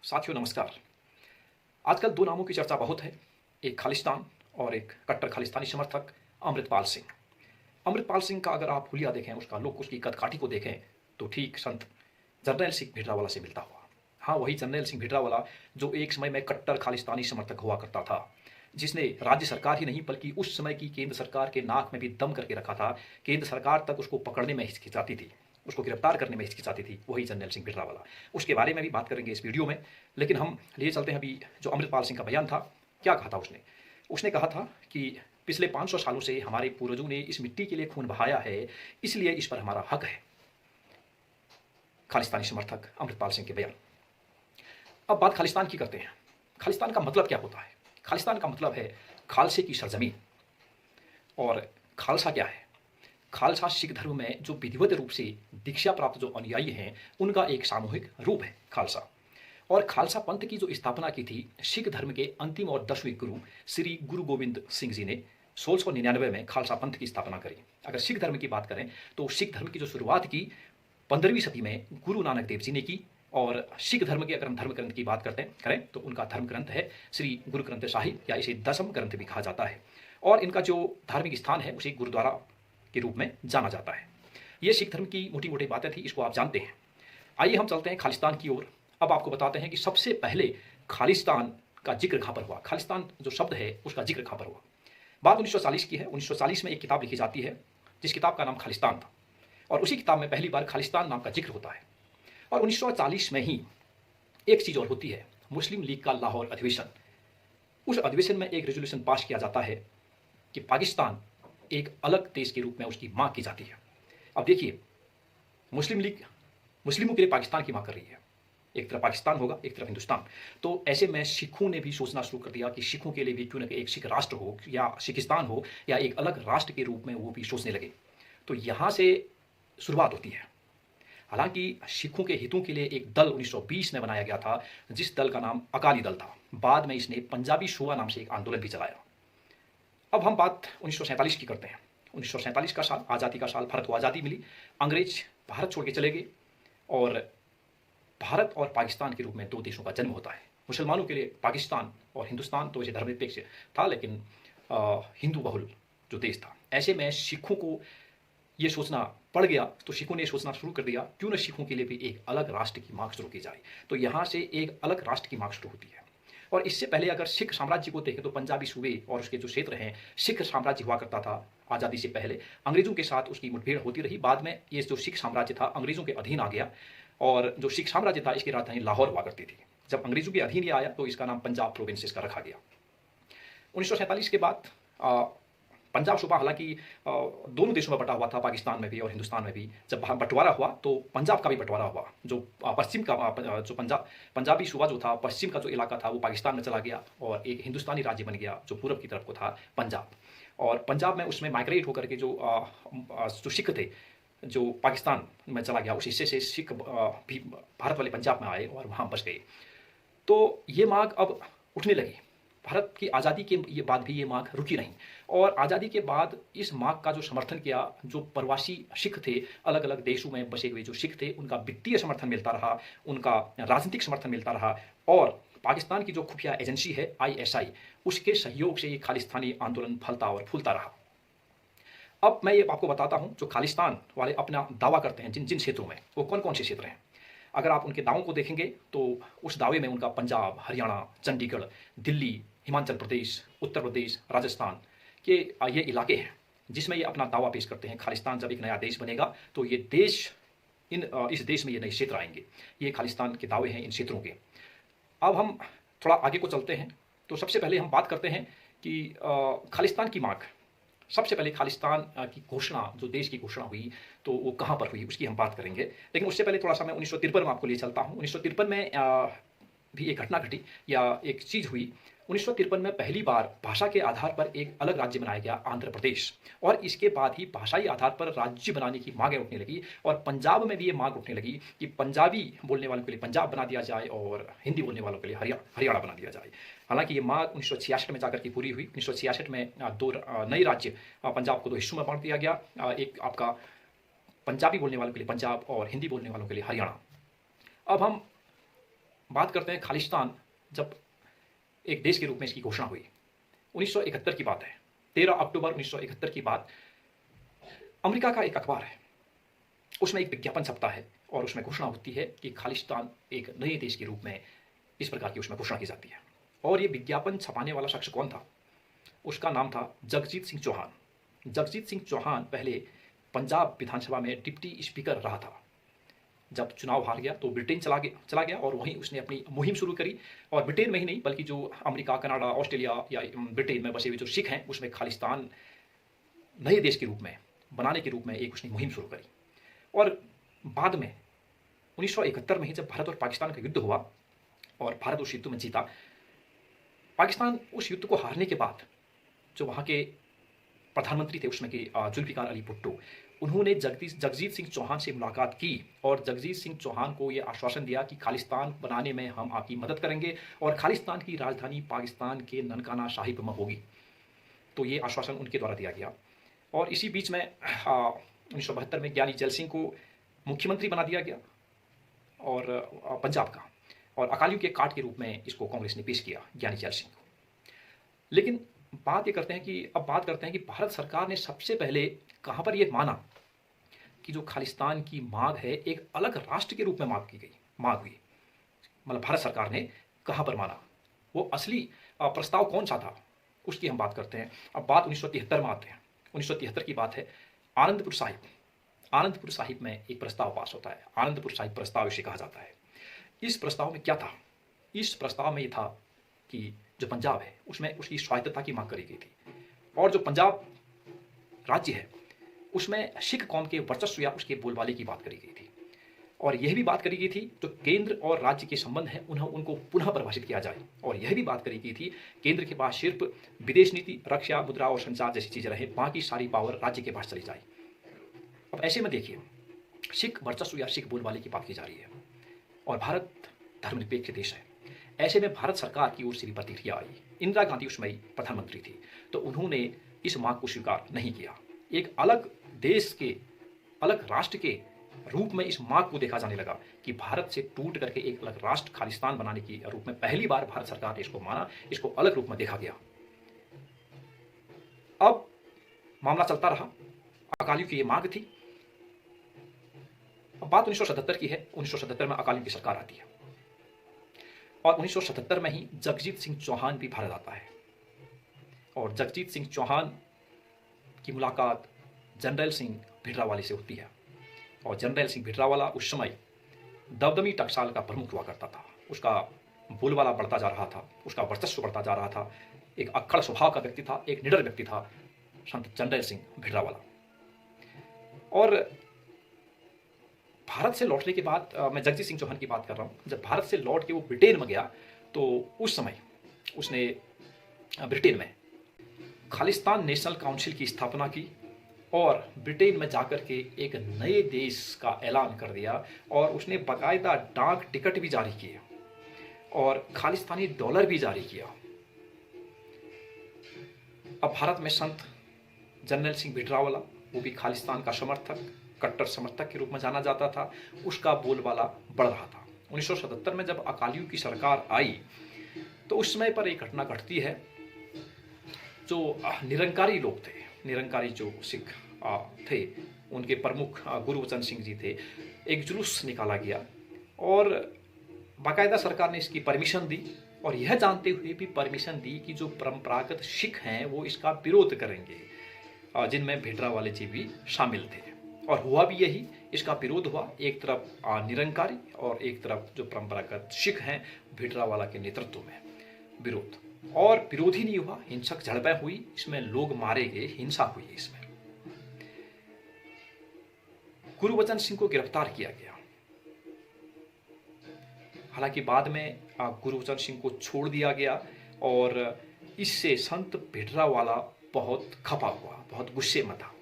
साथियों नमस्कार। आजकल दो नामों की चर्चा बहुत है, एक खालिस्तान और एक कट्टर खालिस्तानी समर्थक अमृतपाल सिंह। अमृतपाल सिंह का अगर आप हुलिया देखें, उसका लुक, उसकी कदकाठी को देखें तो ठीक संत जरनैल सिंह भिंडरावाला से मिलता हुआ। हाँ, वही जरनैल सिंह भिंडरावाला जो एक समय में कट्टर खालिस्तानी समर्थक हुआ करता था, जिसने राज्य सरकार ही नहीं बल्कि उस समय की केंद्र सरकार के नाक में भी दम करके रखा था। केंद्र सरकार तक उसको पकड़ने में हिचकिचाती थी, उसको गिरफ्तार करने में हिचकिचाती थी, वही जरनैल सिंह भिंडरावाला। उसके बारे में भी बात करेंगे इस वीडियो में, लेकिन हम लिए चलते हैं अभी जो अमृतपाल सिंह का बयान था। क्या कहा था उसने? उसने कहा था कि पिछले 500 सालों से हमारे पूर्वजों ने इस मिट्टी के लिए खून बहाया है, इसलिए इस पर हमारा हक है। खालिस्तानी समर्थक अमृतपाल सिंह के बयान। अब बात खालिस्तान की करते हैं। खालिस्तान का मतलब क्या होता है? खालिस्तान का मतलब है खालसे की सरजमीन। और खालसा क्या है? खालसा सिख धर्म में जो विधिवत रूप से दीक्षा प्राप्त जो अनुयायी हैं, उनका एक सामूहिक रूप है खालसा। और खालसा पंथ की जो स्थापना की थी सिख धर्म के अंतिम और 10वें गुरु श्री गुरु गोविंद सिंह जी ने 1699 में खालसा पंथ की स्थापना करी। अगर सिख धर्म की बात करें तो सिख धर्म की जो शुरुआत की 15वीं सदी में गुरु नानक देव जी ने की। और सिख धर्म के अगर हम धर्म ग्रंथ की बात करें तो उनका धर्म ग्रंथ है श्री गुरु ग्रंथ साहिब, या इसे दसम ग्रंथ भी कहा जाता है। और इनका जो धार्मिक स्थान है उसे गुरुद्वारा के रूप में जाना जाता है। ये सिख धर्म की मोटी मोटी बातें थी, इसको आप जानते हैं। आइए हम चलते हैं खालिस्तान की ओर। अब आपको बताते हैं कि सबसे पहले खालिस्तान का जिक्र कहाँ पर हुआ, खालिस्तान जो शब्द है उसका जिक्र कहाँ पर हुआ। बात 1940 की है। 1940 में एक किताब लिखी जाती है जिस किताब का नाम खालिस्तान था, और उसी किताब में पहली बार खालिस्तान नाम का जिक्र होता है। और 1940 में ही एक चीज़ और होती है, मुस्लिम लीग का लाहौर अधिवेशन। उस अधिवेशन में एक रेजोल्यूशन पास किया जाता है कि पाकिस्तान एक अलग देश के रूप में उसकी मांग की जाती है। अब देखिए, मुस्लिम लीग मुस्लिमों के लिए पाकिस्तान की मांग कर रही है। एक तरफ पाकिस्तान होगा, एक तरफ हिंदुस्तान। तो ऐसे में सिखों ने भी सोचना शुरू कर दिया कि सिखों के लिए भी क्यों न एक सिख राष्ट्र हो, या सिखिस्तान हो, या एक अलग राष्ट्र के रूप में वो भी सोचने लगे। तो यहाँ से शुरुआत होती है। हालांकि सिखों के हितों के लिए एक दल 1920 में बनाया गया था, जिस दल का नाम अकाली दल था। बाद में इसने पंजाबी सूबा नाम से एक आंदोलन भी चलाया। अब हम बात 1947 की करते हैं। 1947 का साल आज़ादी का साल, भारत को आज़ादी मिली, अंग्रेज भारत छोड़ के चले गए, और भारत और पाकिस्तान के रूप में दो देशों का जन्म होता है। मुसलमानों के लिए पाकिस्तान और हिंदुस्तान तो वैसे धर्मनिरपेक्ष था, लेकिन हिंदू बहुल जो देश था। ऐसे में सिखों को ये सोचना पड़ गया, तो सिखों ने सोचना शुरू कर दिया क्यों न सिखों के लिए भी एक अलग राष्ट्र की मांग शुरू की जाए। तो यहाँ से एक अलग राष्ट्र की मांग शुरू होती है। और इससे पहले अगर सिख साम्राज्य को देखें तो पंजाबी सूबे और उसके जो क्षेत्र हैं, सिख साम्राज्य हुआ करता था आज़ादी से पहले। अंग्रेजों के साथ उसकी मुठभेड़ होती रही। बाद में ये जो सिख साम्राज्य था अंग्रेजों के अधीन आ गया, और जो सिख साम्राज्य था इसकी राजधानी लाहौर हुआ करती थी। जब अंग्रेजों के अधीन ये आया तो इसका नाम पंजाब प्रोविंसेस का रखा गया। 1947 के बाद पंजाब सूबा हालांकि दोनों देशों में बटा हुआ था, पाकिस्तान में भी और हिंदुस्तान में भी। जब बंटवारा हुआ तो पंजाब का भी बंटवारा हुआ। जो पश्चिम का जो पंजाबी सूबा जो था, पश्चिम का जो इलाका था वो पाकिस्तान में चला गया, और एक हिंदुस्तानी राज्य बन गया जो पूरब की तरफ को था, पंजाब। और पंजाब में उसमें माइग्रेट होकर के जो सिख थे, जो पाकिस्तान में चला गया, उस हिस्से से सिख भी भारत वाले पंजाब में आए और वहाँ बस गए। तो ये मांग अब उठने लगी। भारत की आज़ादी के ये बाद भी ये मांग रुकी नहीं, और आज़ादी के बाद इस मांग का जो समर्थन किया जो प्रवासी सिख थे, अलग अलग देशों में बसे हुए जो सिख थे, उनका वित्तीय समर्थन मिलता रहा, उनका राजनीतिक समर्थन मिलता रहा, और पाकिस्तान की जो खुफिया एजेंसी है ISI, उसके सहयोग से ये खालिस्तानी आंदोलन फलता और फूलता रहा। अब मैं ये आपको बताता हूँ, जो खालिस्तान वाले अपना दावा करते हैं जिन जिन क्षेत्रों में, वो कौन कौन से क्षेत्र हैं। अगर आप उनके दावों को देखेंगे तो उस दावे में उनका पंजाब, हरियाणा, चंडीगढ़, दिल्ली, हिमाचल प्रदेश, उत्तर प्रदेश, राजस्थान के ये इलाके हैं जिसमें ये अपना दावा पेश करते हैं। खालिस्तान जब एक नया देश बनेगा तो ये देश इस देश में ये नए क्षेत्र आएंगे। ये खालिस्तान के दावे हैं इन क्षेत्रों के। अब हम थोड़ा आगे को चलते हैं, तो सबसे पहले हम बात करते हैं कि खालिस्तान की मांग, सबसे पहले खालिस्तान की घोषणा, जो देश की घोषणा हुई, तो वो कहाँ पर हुई उसकी हम बात करेंगे। लेकिन उससे पहले थोड़ा सा मैं 1953 में आपको लिए चलता हूँ। 1953 में भी एक घटना घटी या एक चीज़ हुई। 1953 में पहली बार भाषा के आधार पर एक अलग राज्य बनाया गया, आंध्र प्रदेश। और इसके बाद ही भाषाई आधार पर राज्य बनाने की मांगें उठने लगी, और पंजाब में भी ये मांग उठने लगी कि पंजाबी बोलने वालों के लिए पंजाब बना दिया जाए और हिंदी बोलने वालों के लिए हरियाणा बना दिया जाए। हालांकि ये मांग 1966 में जाकर के पूरी हुई। 1966 में दो नए राज्य, पंजाब को दो हिस्सों में बांट दिया गया। एक आपका पंजाबी बोलने वालों के लिए पंजाब और हिंदी बोलने वालों के लिए हरियाणा। अब हम बात करते हैं खालिस्तान जब एक देश के रूप में इसकी घोषणा हुई। 1971 की बात है, 13 अक्टूबर 1971 की बात। अमेरिका का एक अखबार है, उसमें एक विज्ञापन छपता है और उसमें घोषणा होती है कि खालिस्तान एक नए देश के रूप में इस प्रकार की उसमें घोषणा की जाती है। और ये विज्ञापन छपाने वाला शख्स कौन था? उसका नाम था जगजीत सिंह चौहान। जगजीत सिंह चौहान पहले पंजाब विधानसभा में डिप्टी स्पीकर रहा था। जब चुनाव हार गया तो ब्रिटेन चला गया और वहीं उसने अपनी मुहिम शुरू करी। और ब्रिटेन में ही नहीं बल्कि जो अमेरिका, कनाडा, ऑस्ट्रेलिया या ब्रिटेन में बसे हुए जो सिख हैं उसमें खालिस्तान नए देश के रूप में बनाने के रूप में एक उसने मुहिम शुरू करी। और बाद में 1971 में ही जब भारत और पाकिस्तान का युद्ध हुआ और भारत उस युद्ध में जीता, पाकिस्तान उस युद्ध को हारने के बाद जो वहाँ के प्रधानमंत्री थे उसमें के जुल्फिकार अली भुट्टो, उन्होंने जगजीत सिंह चौहान से मुलाकात की और जगजीत सिंह चौहान को ये आश्वासन दिया कि खालिस्तान बनाने में हम आपकी मदद करेंगे और खालिस्तान की राजधानी पाकिस्तान के ननकाना साहिब में होगी। तो ये आश्वासन उनके द्वारा दिया गया। और इसी बीच में 1972 में ज्ञानी जैल सिंह को मुख्यमंत्री बना दिया गया और पंजाब का, और अकालियों के काट के रूप में इसको कांग्रेस ने पेश किया ज्ञानी जैल सिंह को। लेकिन बात करते हैं कि भारत सरकार ने सबसे पहले कहाँ पर यह माना कि जो खालिस्तान की मांग है एक अलग राष्ट्र के रूप में मांग हुई। मतलब भारत सरकार ने कहाँ पर माना, वो असली प्रस्ताव कौन सा था उसकी हम बात करते हैं। अब बात 1973 में आते हैं। 1973 की बात है। आनंदपुर साहिब में एक प्रस्ताव पास होता है। आनंदपुर साहिब प्रस्ताव इसे कहा जाता है। इस प्रस्ताव में क्या था? इस प्रस्ताव में ये था कि जो पंजाब है उसमें उसकी स्वायत्तता की मांग करी गई थी और जो पंजाब राज्य है उसमें सिख कौम के वर्चस्व या उसके बोलबाले की बात करी गई थी। और यह भी बात करी गई थी जो केंद्र और राज्य के संबंध हैं उनको पुनः परिभाषित किया जाए। और यह भी बात करी गई थी केंद्र के पास सिर्फ विदेश नीति, रक्षा, मुद्रा और संचार जैसी चीजें रहे, बाकी सारी पावर राज्य के पास चली जाए। अब ऐसे में देखिए, सिख वर्चस्व या सिख बोलबाले की बात की जा रही है और भारत धर्मनिरपेक्ष देश है। ऐसे में भारत सरकार की ओर से भी प्रतिक्रिया आई। इंदिरा गांधी उस समय प्रधानमंत्री थी, तो उन्होंने इस मांग को स्वीकार नहीं किया। एक अलग देश के, अलग राष्ट्र के रूप में इस मांग को देखा जाने लगा कि भारत से टूट करके एक अलग राष्ट्र खालिस्तान बनाने की रूप में पहली बार भारत सरकार ने इसको माना, इसको अलग रूप में देखा गया। अब मामला चलता रहा, अकालियों की ये मांग थी। अब बात 1977 की है। 1977 में अकालियों की सरकार आती है और 1977 में ही जगजीत सिंह चौहान भी भारत आता है और जगजीत सिंह चौहान की मुलाकात जनरल सिंह भिंडरावाले से होती है। और जनरल सिंह भिंडरावाला उस समय दमदमी टकसाल का प्रमुख हुआ करता था। उसका बोलबाला बढ़ता जा रहा था, उसका वर्चस्व बढ़ता जा रहा था। एक अक्खड़ स्वभाव का व्यक्ति था, एक निडर व्यक्ति था संत जनरल सिंह भिंडरावाला। और भारत से लौटने के बाद, मैं जगजीत सिंह चौहान की बात कर रहा हूँ, जब भारत से लौट के वो ब्रिटेन में गया तो उस समय उसने ब्रिटेन में खालिस्तान नेशनल काउंसिल की स्थापना की और ब्रिटेन में जाकर के एक नए देश का ऐलान कर दिया और उसने बाकायदा डाक टिकट भी जारी किए और खालिस्तानी डॉलर भी जारी किया। अब भारत में संत जनरल सिंह भिंडरावाला, वो भी खालिस्तान का समर्थक, कट्टर समर्थक के रूप में जाना जाता था, उसका बोलबाला बढ़ रहा था। 1977 में जब अकालियों की सरकार आई तो उस समय पर एक घटना घटती है। जो निरंकारी लोग थे, निरंकारी जो सिख थे, उनके प्रमुख गुरुवचन सिंह जी थे, एक जुलूस निकाला गया और बाकायदा सरकार ने इसकी परमिशन दी और यह जानते हुए भी परमिशन दी कि जो परंपरागत सिख हैं वो इसका विरोध करेंगे, जिनमें भिंडरावाले जी भी शामिल थे। और हुआ भी यही, इसका विरोध हुआ। एक तरफ निरंकारी और एक तरफ जो परंपरागत सिख हैं भिंडरावाला के नेतृत्व में विरोध। और विरोध ही नहीं हुआ, हिंसक झड़पें हुई, इसमें लोग मारे गए, हिंसा हुई। इसमें गुरुवचन सिंह को गिरफ्तार किया गया। हालांकि बाद में गुरुवचन सिंह को छोड़ दिया गया और इससे संत भिंडरावाला बहुत खपा हुआ, बहुत गुस्से में था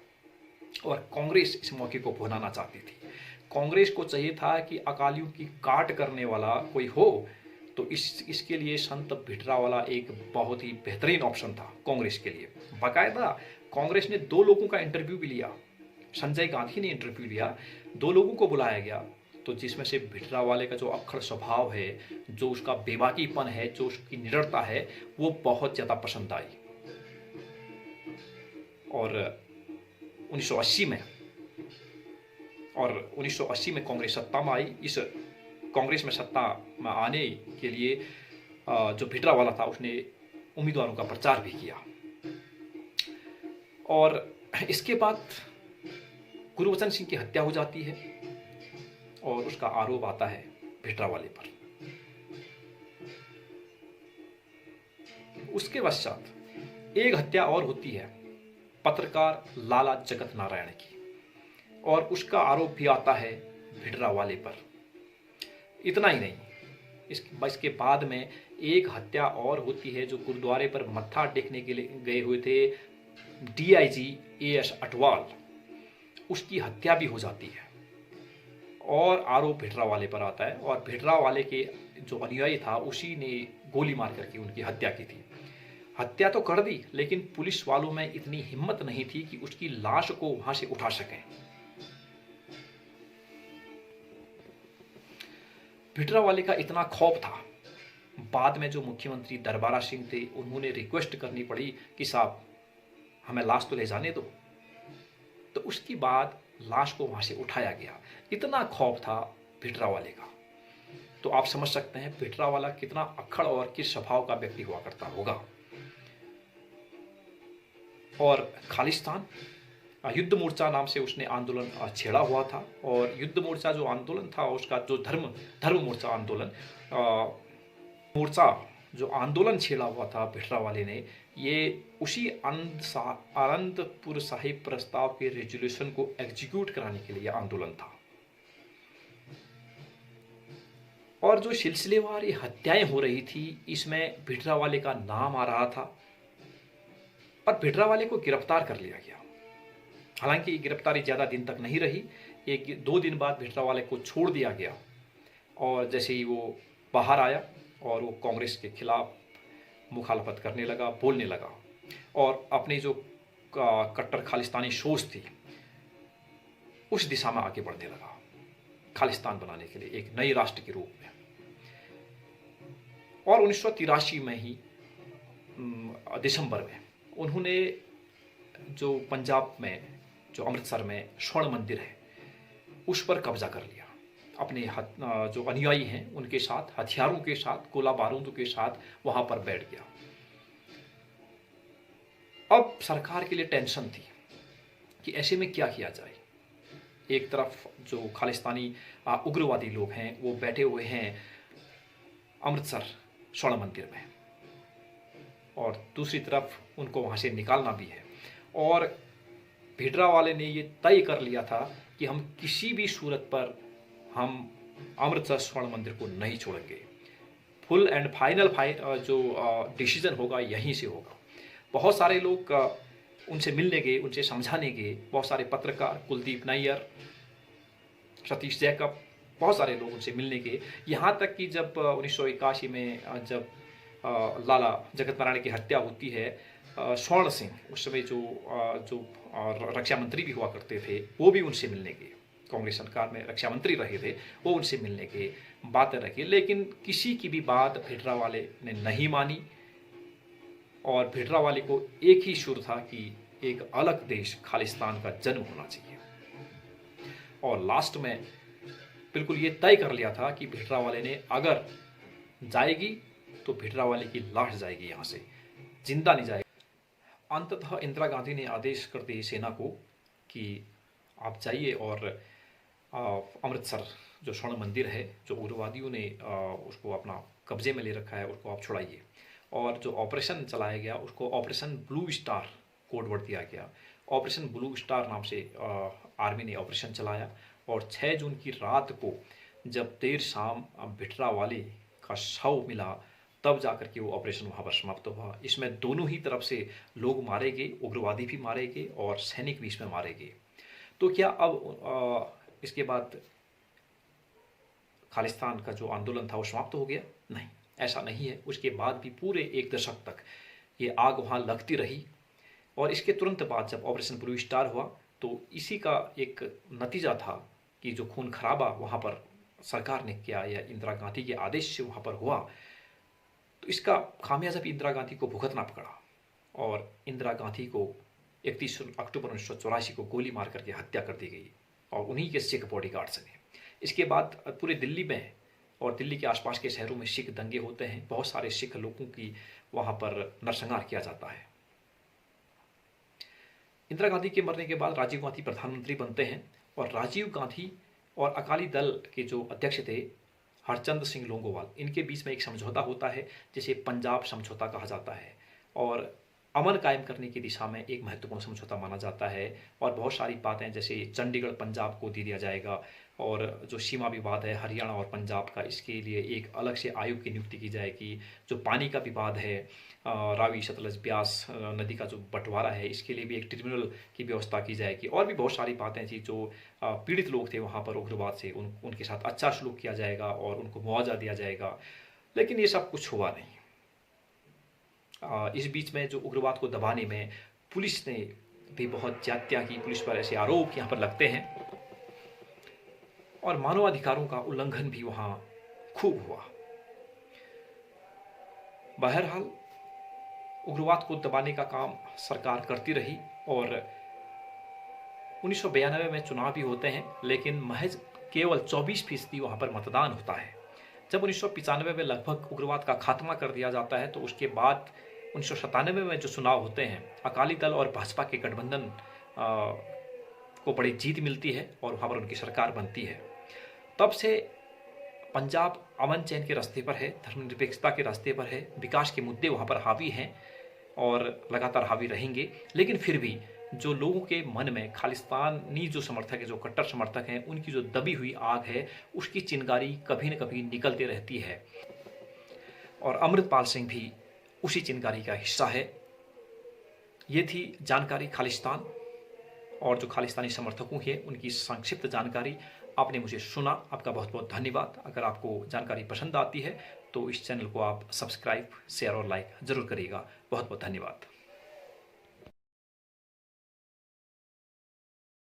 और कांग्रेस इस मौके को भुनाना चाहती थी। कांग्रेस को चाहिए था कि अकालियों की काट करने वाला कोई हो, तो इसके लिए संत भिंडरावाला एक बहुत ही बेहतरीन ऑप्शन था कांग्रेस के लिए। बाकायदा कांग्रेस ने 2 लोगों का इंटरव्यू भी लिया, संजय गांधी ने इंटरव्यू लिया, 2 लोगों को बुलाया गया। तो जिसमें से भिटरावाले का जो अक्खड़ स्वभाव है, जो उसका बेबाकीपन है, जो उसकी निडरता है, वो बहुत ज़्यादा पसंद आई। और 1980 में 1980 में कांग्रेस सत्ता में आई। इस कांग्रेस में सत्ता में आने के लिए जो भिटरावाला था उसने उम्मीदवारों का प्रचार भी किया। और इसके बाद गुरबचन सिंह की हत्या हो जाती है और उसका आरोप आता है भिटरावाले पर। उसके पश्चात एक हत्या और होती है पत्रकार लाला जगत नारायण की, और उसका आरोप भी आता है भिटरावाले पर। इतना ही नहीं, इसके बाद में एक हत्या और होती है जो गुरुद्वारे पर मत्था टेकने के लिए गए हुए थे DIG AS अटवाल, उसकी हत्या भी हो जाती है और आरोप भिटरावाले पर आता है। और भिटरावाले के जो अनुयायी था उसी ने गोली मार करके उनकी हत्या की थी। हत्या तो कर दी, लेकिन पुलिस वालों में इतनी हिम्मत नहीं थी कि उसकी लाश को वहां से उठा सकें। भिटरावाले का इतना खौफ था, बाद में जो मुख्यमंत्री दरबारा सिंह थे उन्होंने रिक्वेस्ट करनी पड़ी कि साहब हमें लाश तो ले जाने दो, तो उसके बाद लाश को वहां से उठाया गया। इतना खौफ था भिटरावाले का। तो आप समझ सकते हैं भिटरावाला कितना अक्खड़ और किस स्वभाव का व्यक्ति हुआ करता होगा। और खालिस्तान युद्ध मोर्चा नाम से उसने आंदोलन छेड़ा हुआ था, और युद्ध मोर्चा जो आंदोलन था उसका जो धर्म मोर्चा जो आंदोलन छेड़ा हुआ था भिटरावाले ने, ये उसी आनंदपुर साहिब प्रस्ताव के रेजोल्यूशन को एग्जीक्यूट कराने के लिए आंदोलन था। और जो सिलसिलेवार ये हत्याएं हो रही थी इसमें भिटरावाले का नाम आ रहा था और भिटरावाले को गिरफ्तार कर लिया गया। हालांकि गिरफ्तारी ज़्यादा दिन तक नहीं रही, 1-2 दिन बाद भिटरावाले को छोड़ दिया गया। और जैसे ही वो बाहर आया और वो कांग्रेस के खिलाफ मुखालफत करने लगा, बोलने लगा, और अपनी जो कट्टर खालिस्तानी सोच थी उस दिशा में आगे बढ़ने लगा, खालिस्तान बनाने के लिए एक नए राष्ट्र के रूप में। और 1983 में ही दिसंबर में उन्होंने जो पंजाब में जो अमृतसर में स्वर्ण मंदिर है उस पर कब्जा कर लिया। अपने जो अनुयायी हैं उनके साथ, हथियारों के साथ, गोला बारूदों के साथ वहां पर बैठ गया। अब सरकार के लिए टेंशन थी कि ऐसे में क्या किया जाए। एक तरफ जो खालिस्तानी उग्रवादी लोग हैं वो बैठे हुए हैं अमृतसर स्वर्ण मंदिर में, और दूसरी तरफ उनको वहां से निकालना भी है। और भिटरावाले ने ये तय कर लिया था कि हम किसी भी सूरत पर हम अमृतसर स्वर्ण मंदिर को नहीं छोड़ेंगे। फुल एंड फाइनल जो डिसीजन होगा यहीं से होगा। बहुत सारे लोग उनसे मिलने गए, उनसे समझाने गए, बहुत सारे पत्रकार, कुलदीप नैयर, सतीश जैकब, बहुत सारे लोग उनसे मिलने गए। यहाँ तक कि जब 1981 में जब लाला जगत नारायण की हत्या होती है, स्वर्ण सिंह उस समय जो रक्षा मंत्री भी हुआ करते थे वो भी उनसे मिलने गए। कांग्रेस सरकार में रक्षा मंत्री रहे थे, वो उनसे मिलने के बातें रखी, लेकिन किसी की भी बात भिटरावाले ने नहीं मानी। और भिटरावाले को एक ही सुर था कि एक अलग देश खालिस्तान का जन्म होना चाहिए। और लास्ट में बिल्कुल ये तय कर लिया था कि भिटरावाले ने अगर जाएगी तो भिटरावाले की लाश जाएगी, यहाँ से जिंदा नहीं जाएगी। अंततः इंदिरा गांधी ने आदेश कर दिए सेना को कि आप जाइए और अमृतसर जो स्वर्ण मंदिर है, जो उग्रवादियों ने उसको अपना कब्जे में ले रखा है, उसको आप छुड़ाइए। और जो ऑपरेशन चलाया गया उसको operation blue star code word दिया गया। ऑपरेशन ब्लू स्टार नाम से आर्मी ने ऑपरेशन चलाया। और 6 जून की रात को जब देर शाम भिटरावाले का शव मिला तब जाकर के वो ऑपरेशन वहाँ पर समाप्त हुआ। इसमें दोनों ही तरफ से लोग मारे गए, उग्रवादी भी मारे गए और सैनिक भी इसमें मारे गए। तो क्या अब इसके बाद खालिस्तान का जो आंदोलन था वो समाप्त हो गया? नहीं, ऐसा नहीं है। उसके बाद भी पूरे 1 दशक तक ये आग वहाँ लगती रही। और इसके तुरंत बाद जब ऑपरेशन ब्लू स्टार हुआ तो इसी का एक नतीजा था कि जो खून खराबा वहाँ पर सरकार ने किया या इंदिरा गांधी के आदेश से वहाँ पर हुआ, तो इसका खामियाजा भी इंदिरा गांधी को भुगतना पड़ा और इंदिरा गांधी को 31 अक्टूबर 1984 को गोली मार करके हत्या कर दी गई और उन्हीं के सिख बॉडीगार्ड्स ने। इसके बाद पूरे दिल्ली में और दिल्ली के आसपास के शहरों में सिख दंगे होते हैं, बहुत सारे सिख लोगों की वहाँ पर नरसंहार किया जाता है। इंदिरा गांधी के मरने के बाद राजीव गांधी प्रधानमंत्री बनते हैं और राजीव गांधी और अकाली दल के जो अध्यक्ष थे हरचंद सिंह लोंगोवाल, इनके बीच में एक समझौता होता है जिसे पंजाब समझौता कहा जाता है और अमन कायम करने की दिशा में एक महत्वपूर्ण समझौता माना जाता है। और बहुत सारी बातें जैसे चंडीगढ़ पंजाब को दे दिया जाएगा और जो सीमा विवाद है हरियाणा और पंजाब का, इसके लिए एक अलग से आयोग की नियुक्ति की जाएगी। जो पानी का विवाद है रावी सतलज ब्यास नदी का जो बंटवारा है, इसके लिए भी एक ट्रिब्यूनल की व्यवस्था की जाएगी। और भी बहुत सारी बातें थी। जो पीड़ित लोग थे वहाँ पर उग्रवाद से, उनके साथ अच्छा सलूक किया जाएगा और उनको मुआवजा दिया जाएगा। लेकिन ये सब कुछ हुआ नहीं। इस बीच में जो उग्रवाद को दबाने में पुलिस ने भी बहुत ज्यादतियाँ की, पुलिस पर ऐसे आरोप यहाँ पर लगते हैं और मानवाधिकारों का उल्लंघन भी वहाँ खूब हुआ। बहरहाल उग्रवाद को दबाने का काम सरकार करती रही और 1992 में चुनाव भी होते हैं, लेकिन महज केवल 24% वहाँ पर मतदान होता है। जब 1995 में लगभग उग्रवाद का खात्मा कर दिया जाता है, तो उसके बाद 1997 में जो चुनाव होते हैं, अकाली दल और भाजपा के गठबंधन को बड़ी जीत मिलती है और वहाँ पर उनकी सरकार बनती है। तब से पंजाब अमन चैन के रास्ते पर है, धर्मनिरपेक्षता के रास्ते पर है, विकास के मुद्दे वहाँ पर हावी हैं और लगातार हावी रहेंगे। लेकिन फिर भी जो लोगों के मन में खालिस्तानी जो समर्थक है, जो कट्टर समर्थक हैं, उनकी जो दबी हुई आग है, उसकी चिंगारी कभी न कभी निकलती रहती है और अमृतपाल सिंह भी उसी चिंगारी का हिस्सा है। ये थी जानकारी खालिस्तान और जो खालिस्तानी समर्थकों की है उनकी संक्षिप्त जानकारी। आपने मुझे सुना, आपका बहुत बहुत धन्यवाद। अगर आपको जानकारी पसंद आती है तो इस चैनल को आप सब्सक्राइब, शेयर और लाइक जरूर करिएगा। बहुत बहुत धन्यवाद।